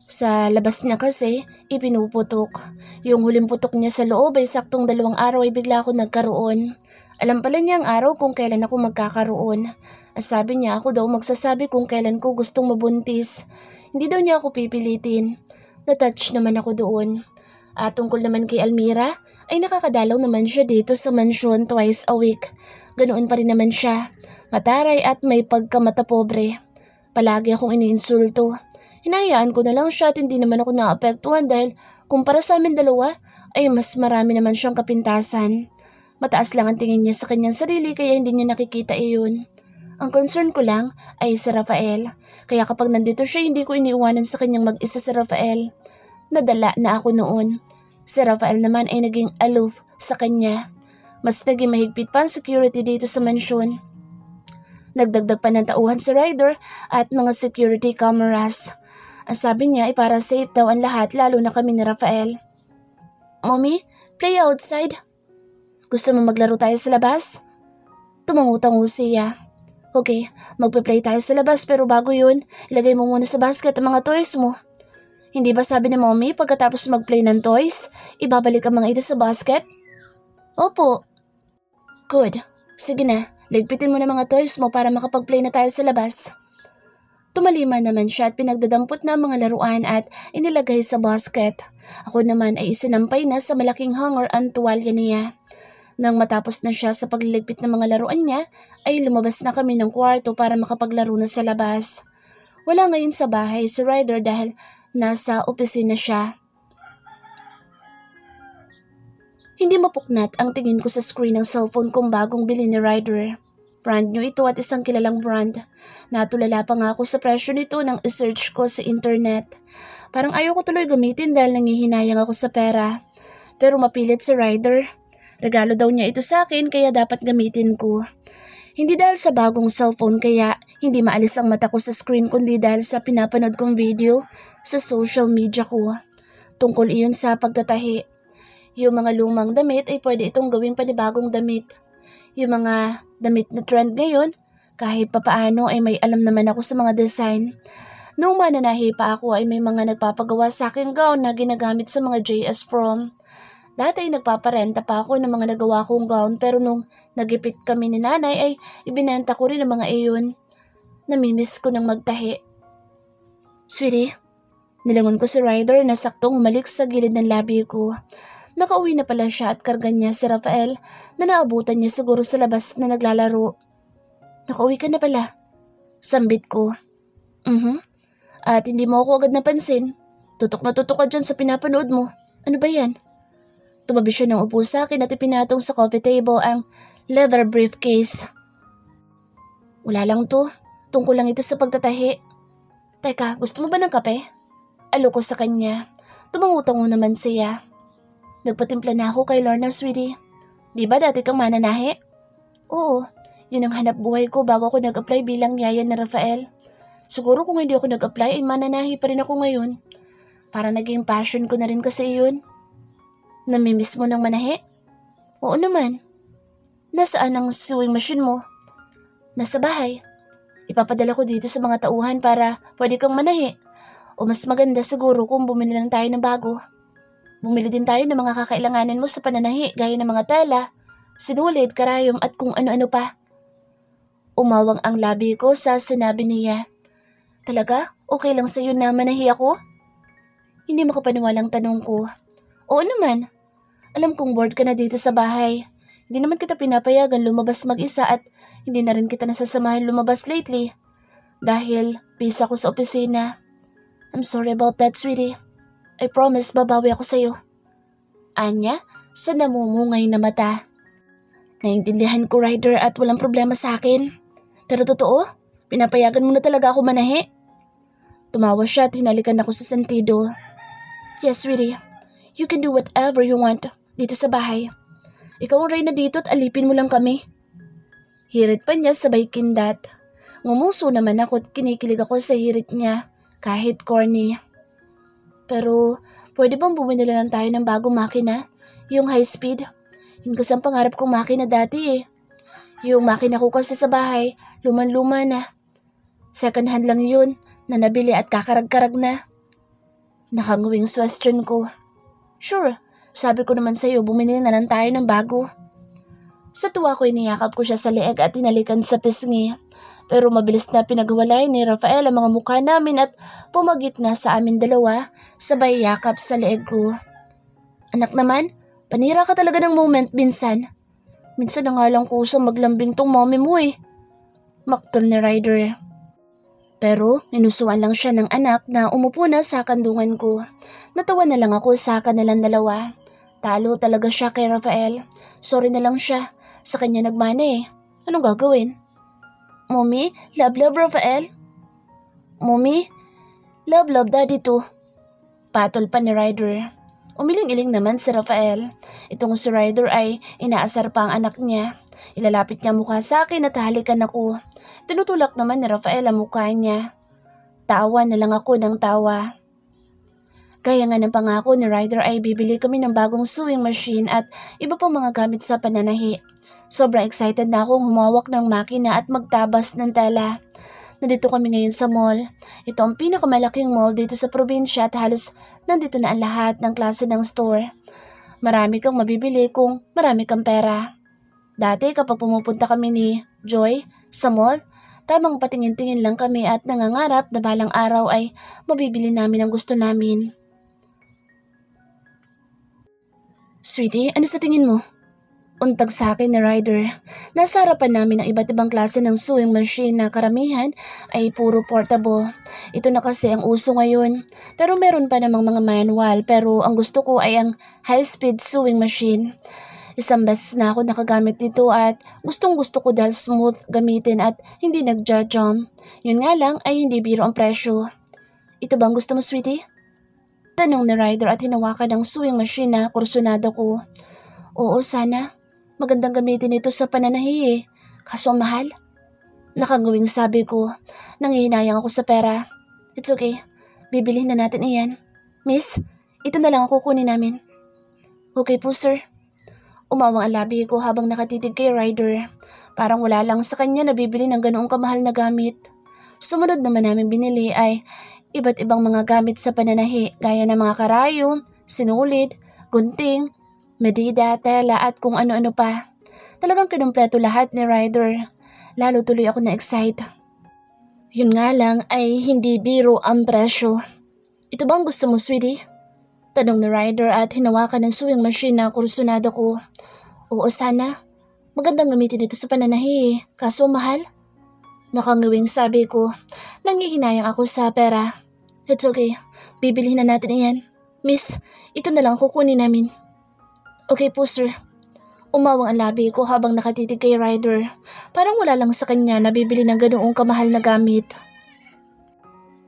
Sa labas niya kasi, ipinuputok. Yung huling putok niya sa loob ay saktong 2 araw ay bigla ako nagkaroon. Alam pala niya ang araw kung kailan ako magkakaroon. Sabi niya ako daw magsasabi kung kailan ko gustong mabuntis. Hindi daw niya ako pipilitin. Natouch naman ako doon. At tungkol naman kay Almira, ay nakakadalaw naman siya dito sa mansyon twice a week. Ganoon pa rin naman siya. Mataray at may pagkamata pobre. Palagi akong iniinsulto. Hinayaan ko na lang siya at hindi naman ako naapektuhan dahil kumpara sa amin dalawa ay mas marami naman siyang kapintasan. Mataas lang ang tingin niya sa kanyang sarili kaya hindi niya nakikita iyon. Ang concern ko lang ay si Rafael. Kaya kapag nandito siya hindi ko iniiwanan sa kanyang mag-isa si Rafael. Nadala na ako noon. Si Rafael naman ay naging aloof sa kanya. Mas naging mahigpit pa ang security dito sa mansyon. Nagdagdag pa ng tauhan si Ryder at mga security cameras. Ang sabi niya ay para safe daw ang lahat lalo na kami ni Rafael. Mommy, play outside. Gusto mo maglaro tayo sa labas? Tumangutango siya. Okay, magpe-play tayo sa labas pero bago yun, ilagay mo muna sa basket ang mga toys mo. Hindi ba sabi ni Mommy pagkatapos mag-play ng toys, ibabalik ang mga ito sa basket? Opo. Good. Sige na, ligpitin mo na mga toys mo para makapag-play na tayo sa labas. Tumalima naman siya at pinagdadampot na ang mga laruan at inilagay sa basket. Ako naman ay isinampay na sa malaking hanger ang tuwalya niya. Nang matapos na siya sa pagliligpit ng mga laruan niya, ay lumabas na kami ng kwarto para makapaglaro na sa labas. Wala ngayon sa bahay si Ryder dahil nasa opisina siya. Hindi mapuknat ang tingin ko sa screen ng cellphone kong bagong bili ni Ryder. Brand new ito at isang kilalang brand. Natulala pa nga ako sa presyo nito nang isearch ko sa internet. Parang ayaw ko tuloy gamitin dahil nangihinayang ako sa pera. Pero mapilit si Ryder. Regalo daw niya ito sa akin kaya dapat gamitin ko. Hindi dahil sa bagong cellphone kaya hindi maalis ang mata ko sa screen kundi dahil sa pinapanood kong video sa social media ko. Tungkol iyon sa pagtatahi. Yung mga lumang damit ay pwede itong gawing panibagong damit. Yung mga damit na trend ngayon, kahit papaano ay may alam naman ako sa mga design. Noong mananahi pa ako ay may mga nagpapagawa sa aking gown na ginagamit sa mga JS prom. Dati ay nagpaparenta pa ako ng mga nagawa kong gown pero nung nagipit kami ni nanay ay ibinenta ko rin ang mga iyon. Namimiss ko ng magtahi. Sweetie, nilangon ko si Ryder na saktong humalik sa gilid ng labi ko. Nakauwi na pala siya at karga niya si Rafael na naabutan niya siguro sa labas na naglalaro. Nakauwi ka na pala. Sambit ko. At hindi mo ako agad napansin. Tutok na tutok ka dyan sa pinapanood mo. Ano ba yan? Tumabi siya ng upo sa akin at ipinatong sa coffee table ang leather briefcase. Wala lang to. Tungkol lang ito sa pagtatahi. Teka, gusto mo ba ng kape? Alo ko sa kanya. Tumangutango naman siya. Nagpatimpla na ako kay Lorna, sweetie. Di ba dati kang mananahi? Oo, yun ang hanap buhay ko bago ako nag-apply bilang yaya na Rafael. Siguro kung hindi ako nag-apply ay mananahi pa rin ako ngayon. Para naging passion ko na rin kasi yun. Namimiss mo ng manahi? Oo naman. Nasaan ang sewing machine mo? Nasa bahay. Ipapadala ko dito sa mga tauhan para pwede kang manahi. O mas maganda siguro kung bumili lang tayo ng bago. Bumili din tayo ng mga kakailanganin mo sa pananahi gaya ng mga tela, sinulid, karayom at kung ano-ano pa. Umawang ang labi ko sa sinabi niya. Talaga? Okay lang sa'yo na manahi ako? Hindi makapaniwalang tanong ko. Oo naman. Alam kong bored ka na dito sa bahay. Hindi naman kita pinapayagan lumabas mag-isa at hindi na rin kita nasasamahan lumabas lately. Dahil busy ako sa opisina. I'm sorry about that, sweetie. I promise babawi ako sa'yo. Anya, sa namumungay na mata. Naintindihan ko, Ryder, at walang problema sa akin. Pero totoo, pinapayagan mo na talaga ako manahi. Tumawa siya at hinalikan ako sa sentido. Yes, sweetie. You can do whatever you want dito sa bahay. Ikaw ang reyna dito at alipin mo lang kami. Hirit pa niya sabay kindat. Ngumuso naman ako at kinikilig ako sa hirit niya, kahit corny. Pero, pwede bang bumili lang tayo ng bagong makina? Yung high speed? Yun kasi ang pangarap kong makina dati eh. Yung makina ko kasi sa bahay, luman-luma na. Second hand lang yun, na nabili at kakarag-karag na. Nakangawing question ko. Sure, sabi ko naman sa'yo bumili na lang tayo ng bago. Sa tuwa ko iniyakap ko siya sa leeg at tinalikan sa pisngi. Pero mabilis na pinagwalay ni Rafael ang mga mukha namin at pumagit na sa amin dalawa, sabay yakap sa leeg ko. Anak naman, panira ka talaga ng moment minsan. Minsan na nga lang kusang maglambing tong mommy mo eh. Maktol ni Ryder. Pero inusuan lang siya ng anak na umupo na sa kandungan ko. Natawa na lang ako sa kanilang dalawa. Talo talaga siya kay Rafael. Sorry na lang siya. Sa kanya nagmana eh. Anong gagawin? Mommy, love Rafael? Mommy, love daddy too. Patol pa ni Ryder. Umiling-iling naman si Rafael. Itong si Ryder ay inaasar pa ang anak niya. Ilalapit niya mukha sa akin at halikan ako. Tinutulak naman ni Rafael ang mukha niya. Tawa na lang ako ng tawa. Kaya nga ng pangako ni Ryder ay bibili kami ng bagong sewing machine at iba pang mga gamit sa pananahi. Sobrang excited na akong humawak ng makina at magtabas ng tela. Nandito kami ngayon sa mall. Ito ang pinakamalaking mall dito sa probinsya at halos nandito na ang lahat ng klase ng store. Marami kang mabibili kung marami kang pera. Dati kapag pumupunta kami ni Joy sa mall, tamang patingin-tingin lang kami at nangangarap na balang araw ay mabibili namin ang gusto namin. Sweetie, ano sa tingin mo? Untag sa akin ni Ryder. Nasa harapan namin ang iba't ibang klase ng sewing machine na karamihan ay puro portable. Ito na kasi ang uso ngayon. Pero meron pa namang mga manual pero ang gusto ko ay ang high-speed sewing machine. Isang beses na ako nakagamit nito at gustong gusto ko dahil smooth gamitin at hindi nagja-jump. Yun nga lang ay hindi biro ang presyo. Ito bang gusto mo, sweetie? Tanong ni Ryder at hinawakan ng sewing machine na kursunado ko. Oo, sana. Magandang gamitin ito sa pananahi eh. Kaso mahal. Nakangawing sabi ko. Nangihinayang ako sa pera. It's okay. Bibilihin na natin iyan. Miss, ito na lang ang kukunin namin. Okay po, sir. Umawang ang labi ko habang nakatitig kay Ryder. Parang wala lang sa kanya na bibili ng ganoong kamahal na gamit. Sumunod naman namin binili ay iba't ibang mga gamit sa pananahi gaya ng mga karayom, sinulid, gunting, medida, tela at kung ano-ano pa. Talagang kinumpleto lahat ni Ryder. Lalo tuloy ako na-excite. Yun nga lang ay hindi biro ang presyo. Ito bang gusto mo, sweetie? Tanong ni Ryder at hinawakan ng sewing machine na kursunado ko. Oo, sana. Magandang gamitin ito sa pananahi kaso mahal. Nakangawing sabi ko. Nangihinayang ako sa pera. It's okay. Bibilihin na natin iyan. Miss, ito na lang kukunin namin. Okay po, sir. Umawang ang labi ko habang nakatitig kay Ryder. Parang wala lang sa kanya na bibili ng ganoong kamahal na gamit.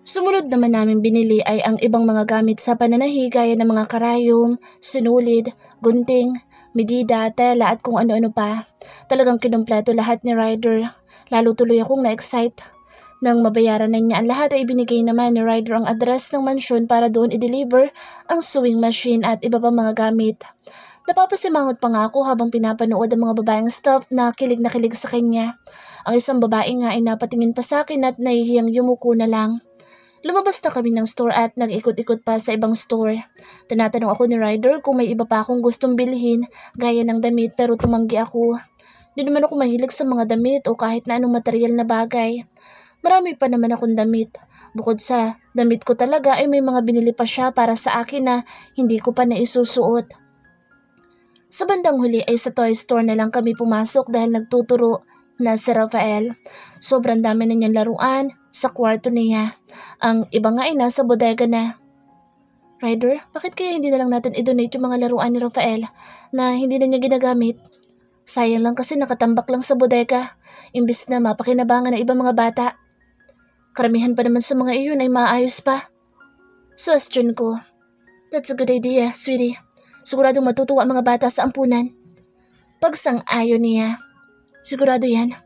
Sumunod naman namin binili ay ang ibang mga gamit sa pananahi gaya ng mga karayom, sinulid, gunting, medida, tela at kung ano-ano pa. Talagang kinumpleto lahat ni Ryder. Lalo tuloy akong na-excite. Nang mabayaran na niya ang lahat ay binigay naman ni Ryder ang address ng mansyon para doon i-deliver ang sewing machine at iba pang mga gamit. Napapasimangot pa nga ako habang pinapanood ang mga babaeng staff na kilig sa kanya. Ang isang babae nga ay napatingin pa sa akin at nahihiyang yumuko na lang. Lumabas na kami ng store at nag-ikot-ikot pa sa ibang store. Tinatanong ako ni Ryder kung may iba pa akong gustong bilhin gaya ng damit pero tumanggi ako. Di naman ako mahilig sa mga damit o kahit na anong material na bagay. Marami pa naman akong damit. Bukod sa damit ko talaga ay may mga binili pa siya para sa akin na hindi ko pa naisusuot. Sa bandang huli ay sa toy store na lang kami pumasok dahil nagtuturo na si Rafael. Sobrang dami na niyang laruan sa kwarto niya. Ang iba nga ay nasa bodega na. Ryder, bakit kaya hindi na lang natin i-donate yung mga laruan ni Rafael na hindi na niya ginagamit? Sayang lang kasi nakatambak lang sa bodega, imbis na mapakinabangan ng ibang mga bata. Karamihan pa naman sa mga iyon ay maayos pa. Suggestion ko. That's a good idea, sweetie. Siguradong matutuwa ang mga bata sa ampunan. Pagsang-ayon niya. Sigurado yan.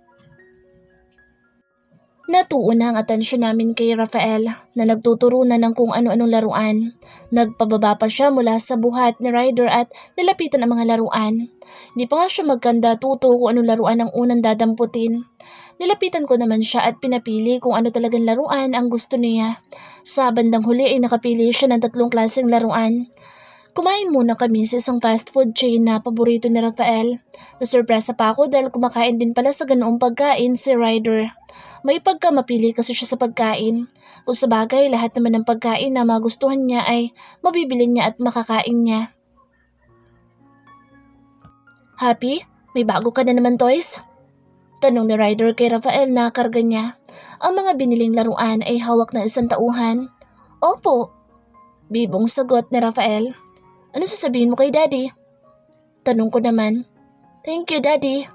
Natuon na ang atensyon namin kay Rafael na nagtuturo na ng kung ano-anong laruan. Nagpababa pa siya mula sa buhat ni Ryder at nilapitan ang mga laruan. Hindi pa nga siya magkanda tuto kung anong laruan ang unang dadamputin. Nilapitan ko naman siya at pinapili kung ano talagang laruan ang gusto niya. Sa bandang huli ay nakapili siya ng 3 klaseng laruan. Kumain muna kami sa isang fast food chain na paborito ni Rafael. Nasurpresa pa ako dahil kumakain din pala sa ganoong pagkain si Ryder. May pagkamapili kasi siya sa pagkain. Kung sabagay, lahat naman ng pagkain na magustuhan niya ay mabibili niya at makakain niya. Happy? May bago ka na naman toys? Tanong ni Ryder kay Rafael na karga niya. Ang mga biniling laruan ay hawak na isang tauhan. Opo. Bibong sagot ni Rafael. Ano sasabihin mo kay Daddy? Tanong ko naman. Thank you, Daddy.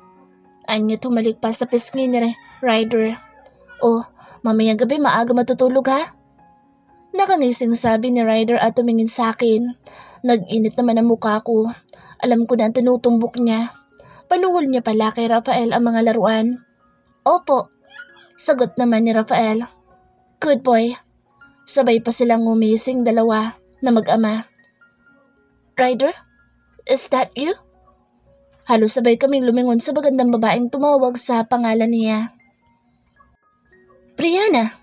Anya tumalik pa sa pisngi ni Ryder. Oh, mamayang gabi maaga matutulog ha? Nakangising sabi ni Ryder at tumingin sa akin. Nag-init naman ang mukha ko. Alam ko na ang tinutumbok niya. Panuhol niya pala kay Rafael ang mga laruan. Opo, sagot naman ni Rafael. Good boy. Sabay pa silang ngumising dalawa na mag-ama. Ryder, is that you? Halos sabay kaming lumingon sa magandang babaeng tumawag sa pangalan niya. Brianna,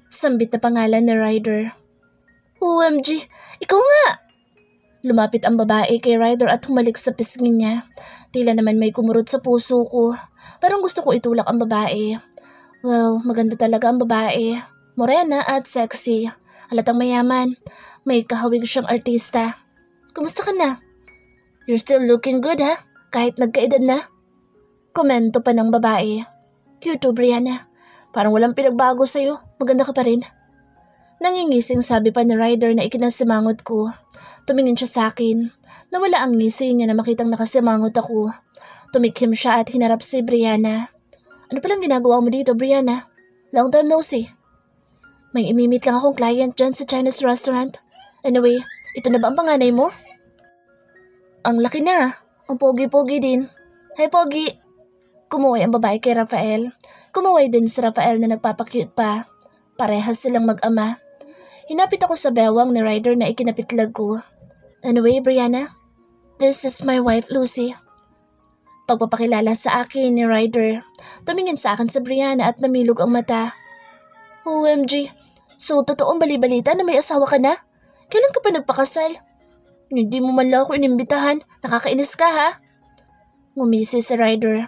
sambit na pangalan ni Ryder. OMG, ikaw nga! Lumapit ang babae kay Ryder at humalik sa pisngi niya. Tila naman may kumurot sa puso ko. Parang gusto ko itulak ang babae. Wow, maganda talaga ang babae. Morena at sexy. Halatang mayaman. May kahawig siyang artista. Kumusta ka na? You're still looking good ha? Kahit nagkaedad na? Komento pa ng babae. You too, Brianna. Parang walang pinagbago sa'yo. Maganda ka pa rin. Nangingising sabi pa ni Ryder na ikinasimangot ko. Tumingin siya sa akin. Nawala ang ngisi niya na makitang nakasimangot ako. Tumikhim siya at hinarap si Brianna. Ano palang ginagawa mo dito, Brianna? Long time no see. May imimit lang akong client dyan sa Chinese restaurant. Anyway, ito na ba ang panganay mo? Ang laki na. Ang pogi-pogi din. Hey, pogi. Kumuway ang babae kay Rafael. Kumuway din si Rafael na nagpapakyut pa. Parehas silang mag-ama. Hinapit ako sa bewang ni Ryder na ikinapitlag ko. Anyway, Brianna, this is my wife, Lucy. Pagpapakilala sa akin ni Ryder, tumingin sa akin sa Brianna at namilog ang mata. OMG, so totoong bali-balita na may asawa ka na? Kailan ka pa nagpakasal? Hindi mo man lang ako inimbitahan, nakakainis ka ha? Ngumisi si Ryder.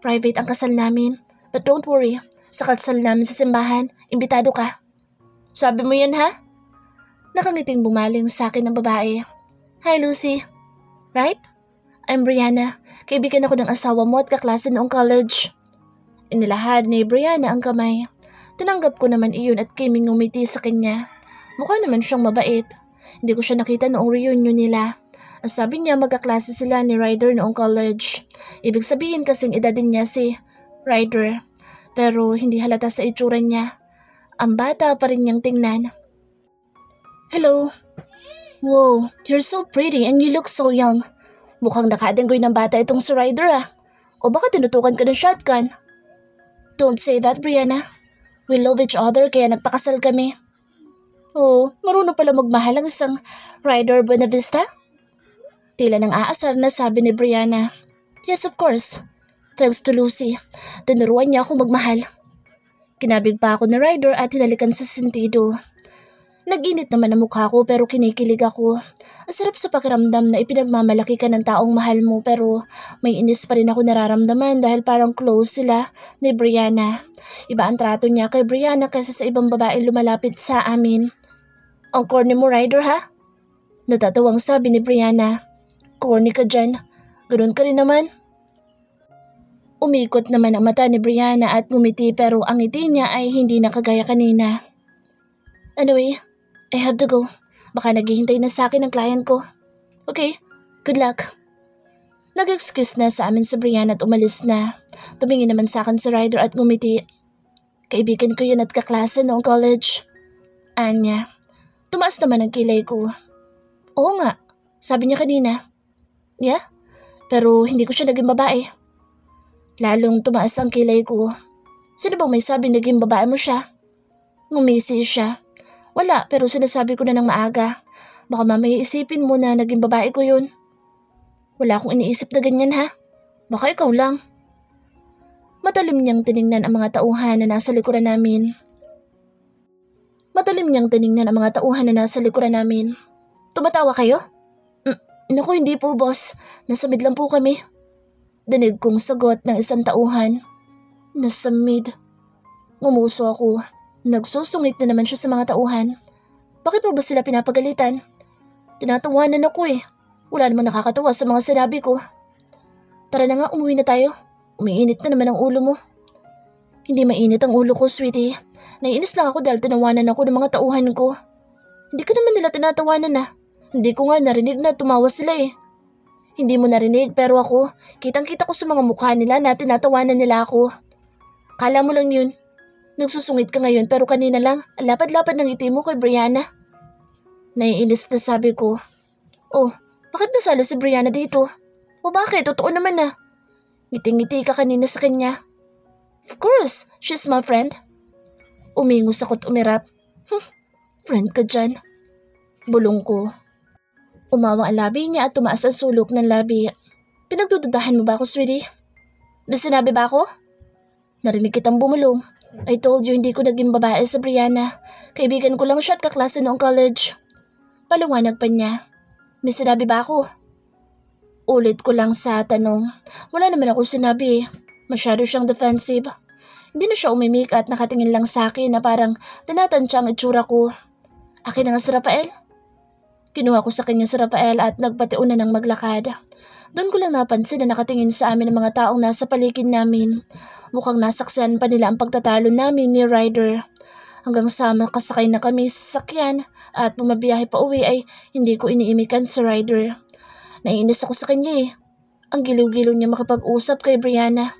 Private ang kasal namin, but don't worry, sa kasal namin sa simbahan, imbitado ka. Sabi mo yan ha? Nakangiting bumaling sa akin ng babae. Hi Lucy. Right? I'm Brianna. Kaibigan ako ng asawa mo at kaklase noong college. Inilahad ni Brianna ang kamay. Tinanggap ko naman iyon at kaming ngumiti sa kanya. Mukha naman siyang mabait. Hindi ko siya nakita noong reunion nila. Ang sabi niya magkaklase sila ni Ryder noong college. Ibig sabihin kasing edad din niya si Ryder. Pero hindi halata sa itsura niya. Ang bata pa rin niyang tingnan. Hello. Wow, you're so pretty and you look so young. Mukhang nakadenggoy ng bata itong si Ryder ah. O baka tinutukan ka ng shotgun? Don't say that, Brianna. We love each other kaya nagpakasal kami. Oh, marunong pala magmahal ang isang Ryder Buenavista? Tila nang aasar na sabi ni Brianna. Yes, of course. Thanks to Lucy. Tinuruan niya ako magmahal. Kinabig pa ako ni Ryder at hinalikan sa sentido. Nag-init naman ang mukha ko pero kinikilig ako. Ang sarap sa pakiramdam na ipinagmamalaki ka ng taong mahal mo pero may inis pa rin ako nararamdaman dahil parang close sila ni Brianna. Iba ang trato niya kay Brianna kaysa sa ibang babae lumalapit sa amin. Ang corny mo, Ryder ha? Natatawang sabi ni Brianna. Corny ka dyan. Ganun ka rin naman. Umikot naman ang mata ni Brianna at ngumiti pero ang ngiti niya ay hindi na kagaya kanina. Anyway, I have to go. Baka naghihintay na sa akin ang client ko. Okay, good luck. Nag-excuse na sa amin si Brianna at umalis na. Tumingin naman sa akin si Ryder at ngumiti. Kaibigan ko yun at kaklase noong college. Anya. Tumaas naman ang kilay ko. Oo nga, sabi niya kanina. Yeah, pero hindi ko siya naging babae. Lalong tumaas ang kilay ko. Sino bang may sabi naging babae mo siya? Ngumisi siya. Wala, pero sinasabi ko na ng maaga. Baka mamaya isipin mo na naging babae ko yun. Wala akong iniisip na ganyan ha. Baka ikaw lang. Matalim niyang tiningnan ang mga tauhan na nasa likuran namin. Tumatawa kayo? Naku, hindi po boss. Nasa mid lang po kami. Dinig kong sagot ng isang tauhan. Nasa mid. Ngumuso ako. Nagsusungit na naman siya sa mga tauhan. Bakit mo ba sila pinapagalitan? Tinatawanan ako eh. Wala namang nakakatawa sa mga sinabi ko. Tara na nga, umuwi na tayo. Umiinit na naman ang ulo mo. Hindi mainit ang ulo ko, sweetie. Naiinis lang ako dahil tinawanan ako ng mga tauhan ko. Hindi ka naman nila tinatawanan na. Hindi ko nga narinig na tumawa sila eh. Hindi mo narinig pero ako, kitang-kita ko sa mga mukha nila na tinatawanan nila ako. Kala mo lang yun. Nagsusungit ka ngayon pero kanina lang, ang lapad-lapad ng ngiti mo kay Brianna. Naiinis na sabi ko. Oh, bakit nasala si Brianna dito? O bakit? Totoo naman na. Ngiti-ngiti ka kanina sa kanya. Of course, she's my friend. Umingos ako't umirap. Friend ka dyan. Bulong ko. Umawang ang labi niya at tumaas ang sulok ng labi. Pinagdududahan mo ba ako, sweetie? May sinabi ba ako? Narinig kitang bumulong. I told you hindi ko naging babae sa Brianna. Kaibigan ko lang siya at kaklase noong college. Paliwanag pa niya. May sinabi ba ako? Ulit ko lang sa tanong. Wala naman ako sinabi. Masyado siyang defensive. Hindi na siya umimik at nakatingin lang sa akin na parang tinatansya ang itsura ko. Akin na nga si Rafael. Kinuha ko sa kanya si Rafael at nagpatiuna ng maglakad. Doon ko lang napansin na nakatingin sa amin ang mga taong nasa paligid namin. Mukhang nasaksihan pa nila ang pagtatalo namin ni Ryder. Hanggang sa makasakay na kami sa sakyan at bumabiyahe pa uwi ay hindi ko iniimikan si Ryder. Naiinis ako sa kanya eh. Ang giliw-giliw niya makapag-usap kay Brianna.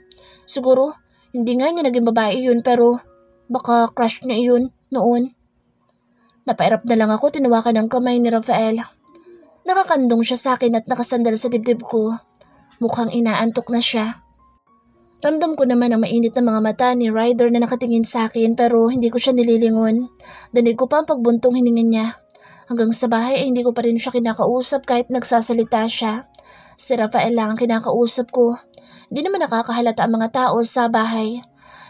Siguro, hindi nga niya naging babae yun pero baka crush niya yun noon. Napairap na lang ako tinawakan ng kamay ni Rafael. Nakakandong siya sa akin at nakasandal sa dibdib ko. Mukhang inaantok na siya. Ramdam ko naman ang mainit na mga mata ni Ryder na nakatingin sa akin pero hindi ko siya nililingon. Danig ko pa ang pagbuntong hininga niya. Hanggang sa bahay ay hindi ko pa rin siya kinakausap kahit nagsasalita siya. Si Rafael lang ang kinakausap ko. Hindi naman nakakahalata ang mga tao sa bahay.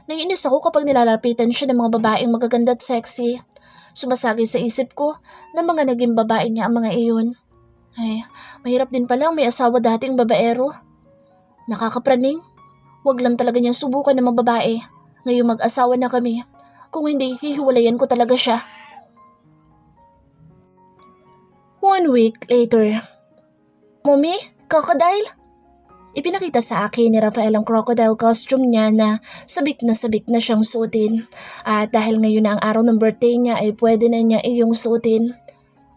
Naiinis ako kapag nilalapitan siya ng mga babaeng magaganda at sexy. Sumasagi sa isip ko na mga naging babae niya ang mga iyon. Ay, mahirap din palang may asawa dating babaero. Nakakapraning. Huwag lang talaga niyang subukan ng mga babae. Ngayong mag-asawa na kami. Kung hindi, hihiwalayan ko talaga siya. 1 week later. Mommy, crocodile? Ipinakita sa akin ni Rafael ang crocodile costume niya na sabik na siyang suotin. At dahil ngayon na ang araw ng birthday niya ay pwede na niya iyong suotin.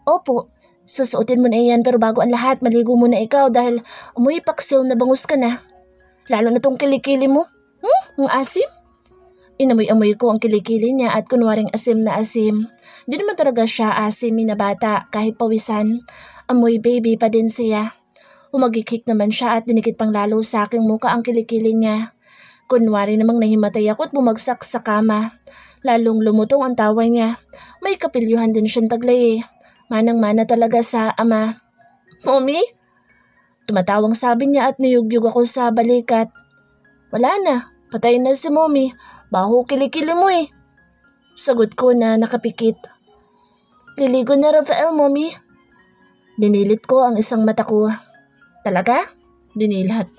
Opo, susuotin mo na iyan pero bago ang lahat maligo muna ikaw dahil umuwi paksiw na bangus ka na. Lalo na tong kilikili mo. Ang asim? Inamoy-amoy ko ang kilikili niya at kunwaring asim na asim. Di naman talaga siya asim na bata kahit pawisan. Amoy baby pa din siya. Umagikik naman siya at dinikit pang lalo sa aking muka ang kilikili niya. Kunwari namang nahimatay ako at bumagsak sa kama. Lalong lumutong ang tawa niya. May kapilyuhan din siyang taglay eh. Manang-mana talaga sa ama. Mommy? Tumatawang sabi niya at niyugyug ako sa balikat. Wala na, patay na si Mommy. Baho kilikili mo eh. Sagot ko na nakapikit. Liligo na Rafael, Mommy. Dinilit ko ang isang mata ko. Talaga? Dinilat.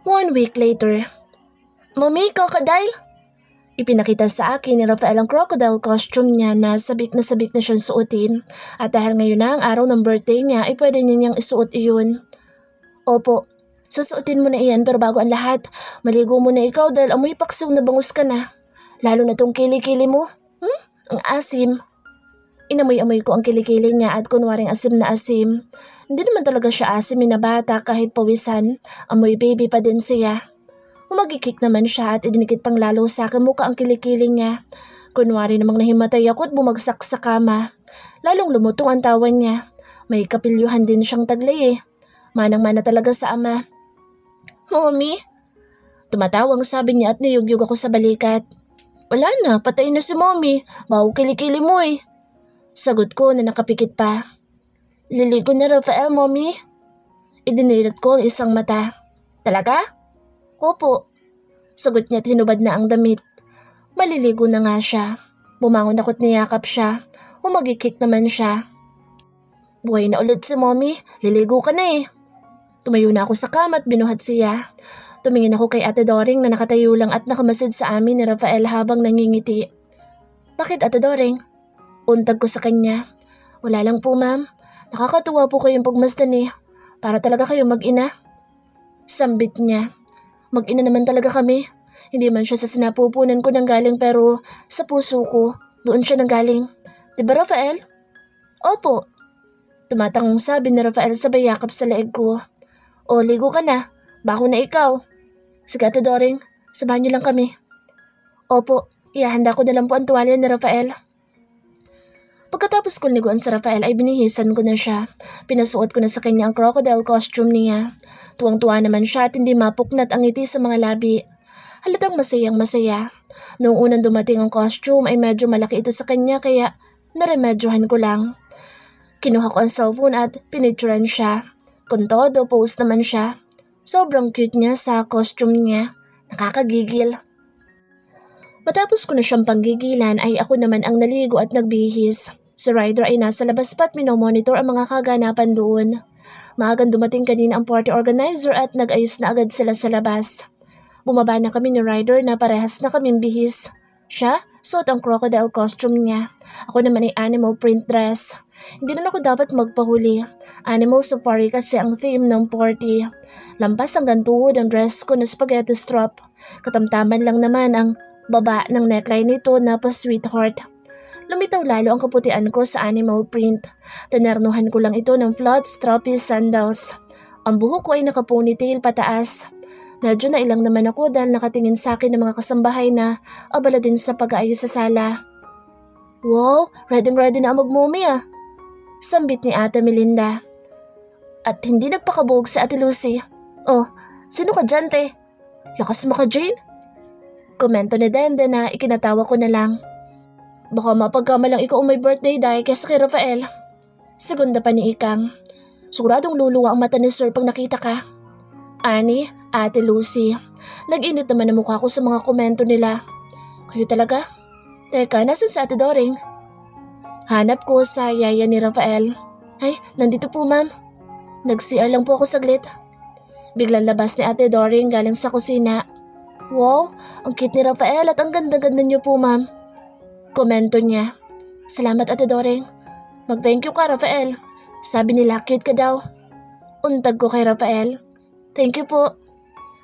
1 week later. Mommy, crocodile? Ipinakita sa akin ni Rafael ang crocodile costume niya na sabik na siyang suotin. At dahil ngayon na ang araw ng birthday niya ay pwede niyang isuot iyon. Opo, susuotin mo na iyan pero bago ang lahat, maligo mo na ikaw dahil amoy paksiw na bangus ka na. Lalo na tong kilikili mo. Ang asim. Inamoy-amoy ko ang kilikili niya at kunwaring asim na asim. Hindi naman talaga siya asim na bata kahit pawisan. Amoy baby pa din siya. Humagikik naman siya at idinikit pang lalo sa akin muka ang kilikili niya. Kunwari namang nahimatay ako at bumagsak sa kama. Lalong lumutong ang tawan niya. May kapilyuhan din siyang taglay eh. Manang-mana talaga sa ama. Mommy? Tumatawang sabi niya at niyugyug ako sa balikat. Wala na, patay na si mommy. Baho kilikili mo eh. Sagot ko na nakapikit pa. Liligo na Rafael, mommy. Idinilat ko ang isang mata. Talaga? Opo. Sagot niya at hinubad na ang damit. Maliligo na nga siya. Bumangon ako't niyakap siya. Humagikik naman siya. Buhay na ulit si mommy. Liligo ka na eh. Tumayo na ako sa kama at binuhat siya. Tumingin ako kay Ate Doring na nakatayo lang at nakamasid sa amin ni Rafael habang nangingiti. Bakit Ate Doring? Untag ko sa kanya. Wala lang po ma'am. Nakakatuwa po kayong pagmasdan eh. Para talaga kayo mag-ina. Sambit niya. Mag-ina naman talaga kami. Hindi man siya sa sinapupunan ko nang galing pero sa puso ko, doon siya nang galing. Diba Rafael? Opo. Tumatangong sabi ni Rafael sabay yakap sa leeg ko. O ligo ka na. Bako na ikaw. Sige Ate Doring, sabahan niyo lang kami. Opo, ihahanda ko na lang po ang tuwalya ni Rafael. Pagkatapos kong liguan sa Rafael ay binihisan ko na siya. Pinasuot ko na sa kanya ang crocodile costume niya. Tuwang-tuwa naman siya at hindi mapuknat ang ngiti sa mga labi. Halatang masayang masaya. Noong unang dumating ang costume ay medyo malaki ito sa kanya kaya naremedyohan ko lang. Kinuha ko ang cellphone at pinicturean siya. Kung todo, post naman siya. Sobrang cute niya sa costume niya. Nakakagigil. Matapos ko na siyang panggigilan ay ako naman ang naligo at nagbihis. Si Ryder ay nasa labas pa at minomonitor ang mga kaganapan doon. Maagang dumating kanina ang party organizer at nag-ayos na agad sila sa labas. Bumaba na kami ni Ryder na parehas na kaming bihis. Siya, suot ang crocodile costume niya. Ako naman ay animal print dress. Hindi na ako dapat magpahuli. Animal safari kasi ang theme ng party. Lampas hanggang tuhod ang dress ko na spaghetti strap. Katamtaman lang naman ang baba ng neckline nito na pa-sweetheart. Lumitaw lalo ang kaputian ko sa animal print. Tinarnuhan ko lang ito ng flat strappy sandals. Ang buhok ko ay naka-ponytail pataas. Medyo nailang naman ako dahil nakatingin sa akin ng mga kasambahay na abala din sa pag-aayos sa sala. Wow, ready na ang mag-mommy ah. Sambit ni Ate Melinda. At hindi nagpakabog si Ate Lucy. Oh, sino ka dyan te? Lakas mo ka Jane? Komento ni Dende na ikinatawa ko na lang. Baka mapagkamalang ikaw may birthday dahil kaysa kay Rafael. Segunda pa ni Ikang. Siguradong luluwa ang mata ni Sir pag nakita ka. Ani, Ate Lucy. Nag-init naman ang mukha ko sa mga komento nila. Kayo talaga? Teka, nasan si Ate Doring? Hanap ko sa yaya ni Rafael. Ay, nandito po ma'am. Nag-CR lang po ako saglit. Biglang labas ni Ate Doring galing sa kusina. Wow, ang cute ni Rafael at ang ganda-ganda niyo po ma'am. Komento niya. Salamat Ate Doring. Mag-thank you ka Rafael. Sabi nila cute ka daw. Untag ko kay Rafael. Thank you po.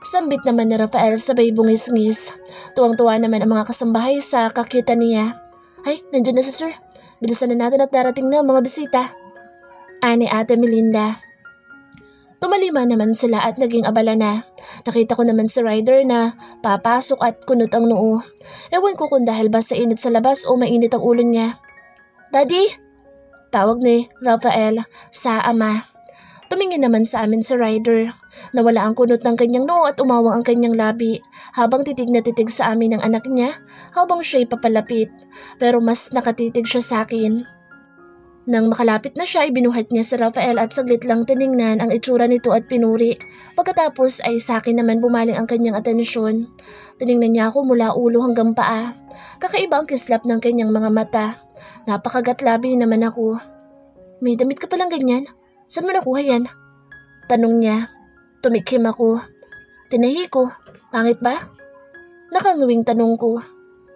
Sambit naman ni Rafael sabay bungis-ngis. Tuwang-tuwa naman ang mga kasambahay sa kakyutan niya. Ay, nandiyan na si Sir. Bilisan na natin at darating na ang mga bisita. Ani Ate Melinda. Tumalima naman sila at naging abala na. Nakita ko naman si Ryder na papasok at kunot ang noo. Ewan ko kung dahil ba sa init sa labas o mainit ang ulo niya. Daddy? Tawag ni Rafael sa ama. Tumingin naman sa amin si Ryder. Nawala ang kunot ng kanyang noo at umawang ang kanyang labi habang titig na titig sa amin ng anak niya habang siya'y papalapit. Pero mas nakatitig siya sa akin. Nang makalapit na siya ay binuhat niya si Rafael at saglit lang tiningnan ang itsura nito at pinuri. Pagkatapos ay sa akin naman bumaling ang kanyang atensyon. Tiningnan niya ako mula ulo hanggang paa. Kakaiba ang kislap ng kanyang mga mata. Napakagatlabi naman ako. May damit ka palang ganyan? Saan mo nakuha yan? Tanong niya. Tumikim ako. Tinahi ko. Pangit ba? Nakanguwing tanong ko.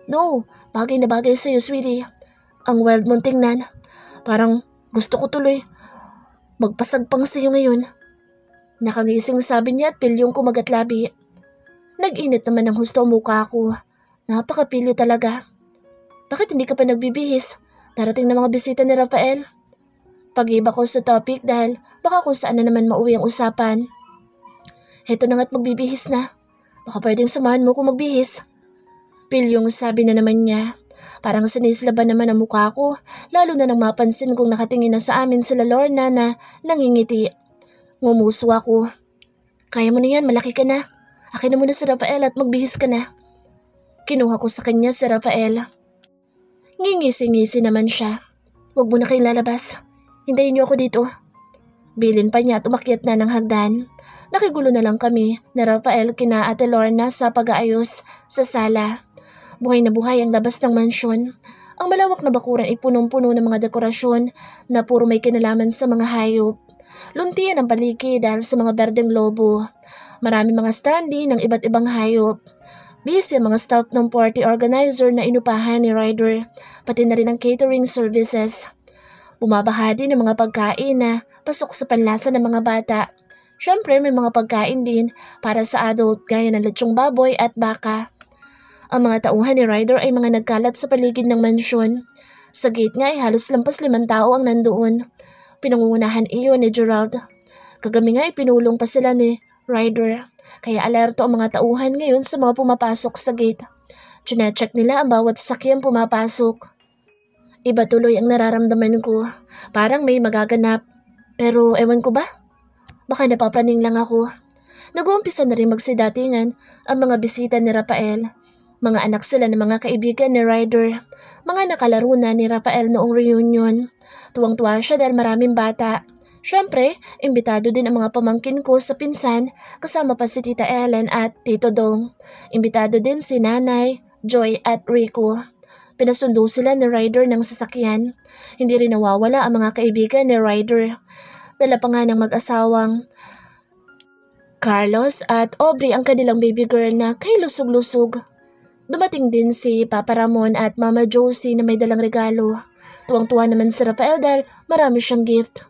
No, bagay na bagay sa'yo sweetie. Ang wild mong tingnan. Parang gusto ko tuloy magpasagpang sa'yo ngayon. Nakangising sabi niya at pilyong kumagatlabi. Nag-init naman ang husto ang mukha ko. Napakapilyo talaga. Bakit hindi ka pa nagbibihis? Darating na mga bisita ni Rafael. Pag-iba ko sa topic dahil baka kung saan na naman mauwi ang usapan. Heto na nga't magbibihis na. Baka pwedeng samahan mo kung magbihis. Pilyong sabi na naman niya. Parang sinislaban naman ang mukha ko, lalo na nang mapansin kong nakatingin na sa amin sila Lorna na nangingiti. Ngumuso ako. Kaya mo na yan, malaki ka na. Akin na muna si Rafael at magbihis ka na. Kinuha ko sa kanya si Rafael. Ngingisi-ngisi naman siya. Huwag mo na kayong lalabas. Hintayin niyo ako dito. Bilin pa niya at umakyat na ng hagdan. Nakigulo na lang kami na Rafael kina Ate Lorna sa pag-aayos sa sala. Buhay na buhay ang labas ng mansyon. Ang malawak na bakuran ay punong-puno ng mga dekorasyon na puro may kinalaman sa mga hayop. Luntian ang paligid dahil sa mga berdeng lobo. Marami mga standee ng iba't ibang hayop. Busy ang mga staff ng party organizer na inupahan ni Ryder, pati na rin ang catering services. Bumabaha din ng mga pagkain na pasok sa panlasa ng mga bata. Siyempre may mga pagkain din para sa adult gaya ng lechong baboy at baka. Ang mga tauhan ni Ryder ay mga nagkalat sa paligid ng mansyon. Sa gate nga ay halos lampas 5 tao ang nandoon. Pinangungunahan iyon ni Gerald. Kagabi nga ay pinulong pa sila ni Ryder. Kaya alerto ang mga tauhan ngayon sa mga pumapasok sa gate. Chine-check nila ang bawat sasakyang pumapasok. Iba tuloy ang nararamdaman ko. Parang may magaganap. Pero ewan ko ba? Baka napapraning lang ako. Nag-uumpisa na rin magsidatingan ang mga bisita ni Rafael. Mga anak sila ng mga kaibigan ni Ryder. Mga nakalaro na ni Rafael noong reunion. Tuwang-tuwa siya dahil maraming bata. Siyempre, imbitado din ang mga pamangkin ko sa pinsan, kasama pa si Tita Ellen at Tito Dong. Imbitado din si Nanay, Joy at Rico. Pinasundo sila ni Ryder ng sasakyan. Hindi rin nawawala ang mga kaibigan ni Ryder. Dala pa nga ng mag-asawang Carlos at Aubrey ang kanilang baby girl na kay lusog-lusog. Dumating din si Papa Ramon at Mama Josie na may dalang regalo. Tuwang-tuwa naman si Rafael dahil marami siyang gift.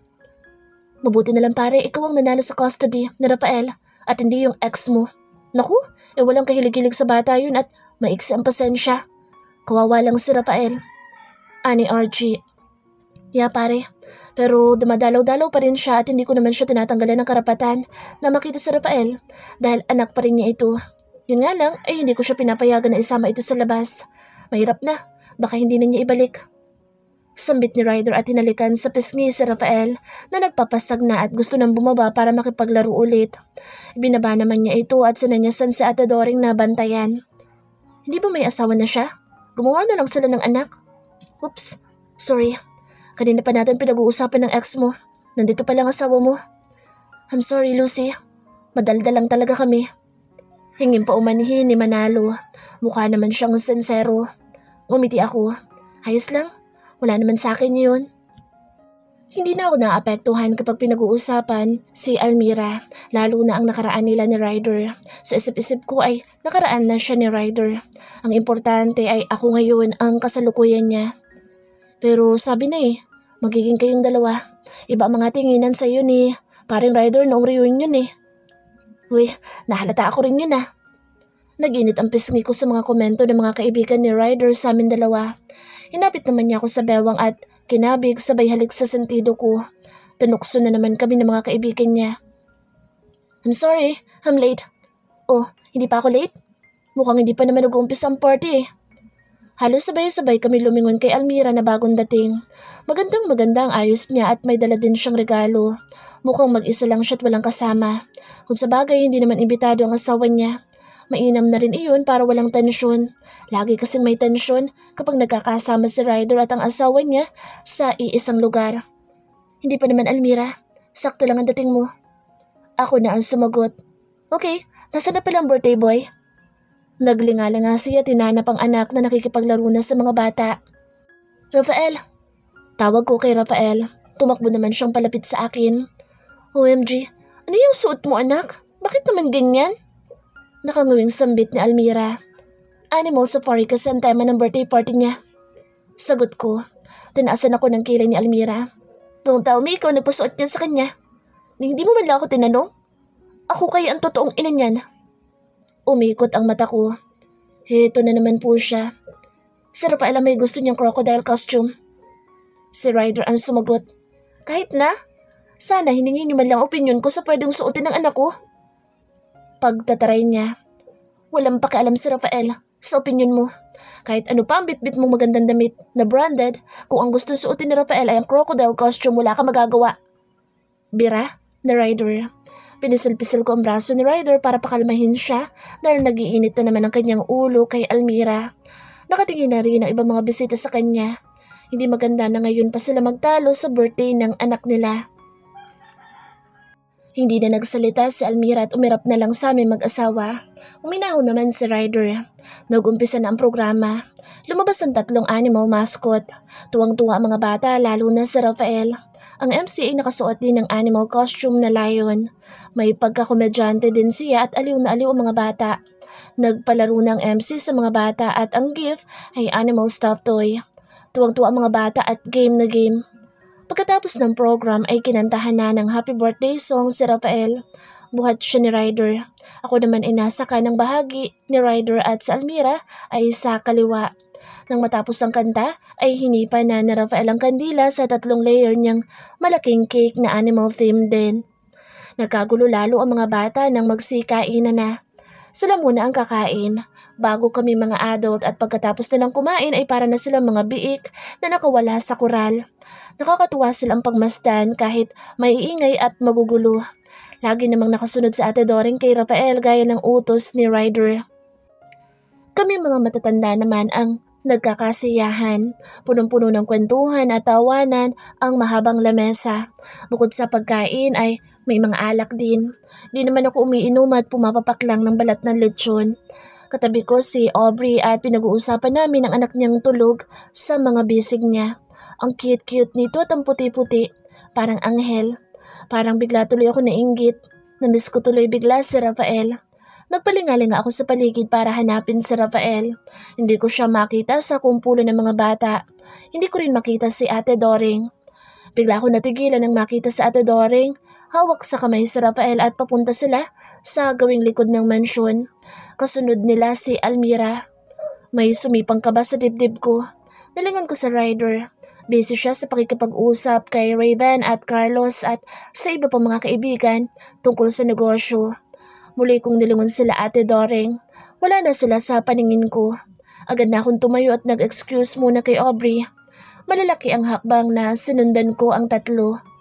Mabuti na lang pare, ikaw ang nanalo sa custody ni Rafael at hindi yung ex mo. Naku, walang kahilig-hilig sa bata yun at maiksi ang pasensya. Kawawa lang si Rafael. Ani RG. Yeah pare, pero dumadalaw-dalaw pa rin siya at hindi ko naman siya tinatanggalan ng karapatan na makita si Rafael dahil anak pa rin niya ito. Yun nga lang ay hindi ko siya pinapayagan na isama ito sa labas. Mahirap na, baka hindi na niya ibalik. Sambit ni Ryder at hinalikan sa pisngi si Rafael na nagpapasag na at gusto nang bumaba para makipaglaro ulit. Binaba naman niya ito at sinanyasan si Ate Doring na bantayan. Hindi ba may asawa na siya? Gumawa na lang sila ng anak. Oops, sorry. Kanina pa natin pinag-uusapan ng ex mo. Nandito pa lang asawa mo. I'm sorry Lucy. Madaldal lang talaga kami. Hingin pa umanihin ni Manalo. Mukha naman siyang sincero. Ngumiti ako. Ayos lang. Wala naman sa akin yun. Hindi na ako naapektuhan kapag pinag-uusapan si Almira, lalo na ang nakaraan nila ni Ryder. Sa isip-isip ko ay nakaraan na siya ni Ryder. Ang importante ay ako ngayon ang kasalukuyan niya. Pero sabi na magiging kayong dalawa. Iba ang mga tinginan sa iyo ni paring Ryder noong reunion Uy, nahalata ako rin yun Nag-init ang pisngi ko sa mga komento ng mga kaibigan ni Ryder sa amin dalawa. Hinapit naman niya ako sa bewang at kinabig sabay halik sa sentido ko. Tanukso na naman kami ng mga kaibigan niya. I'm sorry, I'm late. Oh, hindi pa ako late? Mukhang hindi pa naman nag-uumpisa ang party Halos sabay-sabay kami lumingon kay Almira na bagong dating. Magandang-maganda ang ayos niya at may dala din siyang regalo. Mukhang mag-isa lang siya at walang kasama. Kung sa bagay hindi naman imbitado ang asawa niya. Mainam na rin iyon para walang tensyon. Lagi kasing may tensyon kapag nagkakasama si Ryder at ang asawa niya sa iisang lugar. Hindi pa naman Almira, sakto lang ang dating mo. Ako na ang sumagot. Okay, nasa na palang birthday boy? Naglingala siya tinanap ang anak na nakikipaglaro na sa mga bata. Rafael. Tawag ko kay Rafael. Tumakbo naman siyang palapit sa akin. OMG, ano yung suot mo anak? Bakit naman ganyan? Nakangawing sambit ni Almira. Animal safari kasi ang tema ng birthday party niya. Sagot ko. Tinaasan ako ng kilay ni Almira. Don't tell me ikaw nagpasuot niyan sa kanya. Hindi mo man lang ako tinanong? Ako kaya ang totoong ina niyan. Umikot ang mata ko. Heto na naman po siya. Si Rafael may gusto niyang crocodile costume. Si Ryder ang sumagot. Kahit na. Sana hiningi niyo man lang opinion ko sa pwedeng suotin ng anak ko. Pagtataray niya. Walang pakialam si Rafael sa opinion mo. Kahit ano pa ang bit-bit mong magandang damit na branded, kung ang gusto suotin ni Rafael ay ang crocodile costume, wala ka magagawa. Bira, na Ryder. Pinisil-pisil ko ang braso ni Ryder para pakalmahin siya dahil nagiinit na naman ang kanyang ulo kay Almira. Nakatingin na rin ang ibang mga bisita sa kanya. Hindi maganda na ngayon pa sila magtalo sa birthday ng anak nila. Hindi na nagsalita si Almira at umirap na lang sa aming mag-asawa. Uminaho naman si Ryder. Nag-umpisa na ang programa. Lumabas ang 3 animal mascot. Tuwang-tuwa ang mga bata lalo na si Rafael. Ang MC ay nakasuot din ng animal costume na lion. May pagkakomedyante din siya at aliw na aliw ang mga bata. Nagpalaro ng MC sa mga bata at ang gift ay animal stuffed toy. Tuwang-tuwa ang mga bata at game na game. Pagkatapos ng program ay kinantahan na ng happy birthday song si Rafael. Buhat siya ni Ryder. Ako naman ay nasa kanang bahagi ni Ryder at si Almira ay sa kaliwa. Nang matapos ang kanta ay hinipa na ni Rafael ang kandila sa 3 layer niyang malaking cake na animal theme din. Nagkagulo lalo ang mga bata nang magsikainan na. Sila muna ang kakain. Bago kami mga adult at pagkatapos nilang kumain ay para na silang mga biik na nakawala sa koral. Nakakatuwa silang pagmasdan kahit may ingay at magugulo. Lagi namang nakasunod sa Ate Doring kay Rafael gaya ng utos ni Ryder. Kami mga matatanda naman ang nagkakasiyahan. Punong-puno ng kwentuhan at tawanan ang mahabang lamesa. Bukod sa pagkain ay may mga alak din. Di naman ako umiinom at pumapapak lang ng balat ng lechon. Katabi ko si Aubrey at pinag-uusapan namin ang anak niyang tulog sa mga bisig niya. Ang cute-cute nito at ang puti-puti. Parang anghel. Parang bigla tuloy ako nainggit. Namiss ko tuloy bigla si Rafael. Nagpalingalinga ako sa paligid para hanapin si Rafael. Hindi ko siya makita sa kumpulo ng mga bata. Hindi ko rin makita si Ate Doring. Bigla ako natigilan nang makita si Ate Doring. Hawak sa kamay si Rafael at papunta sila sa gawing likod ng mansyon. Kasunod nila si Almira. May sumipang kaba sa dibdib ko. Nalingon ko sa Ryder. Busy siya sa pakikipag-usap kay Raven at Carlos at sa iba pang mga kaibigan tungkol sa negosyo. Muli kong nilingon sila Ate Doring. Wala na sila sa paningin ko. Agad na akong tumayo at nag-excuse muna kay Aubrey. Malalaki ang hakbang na sinundan ko ang 3.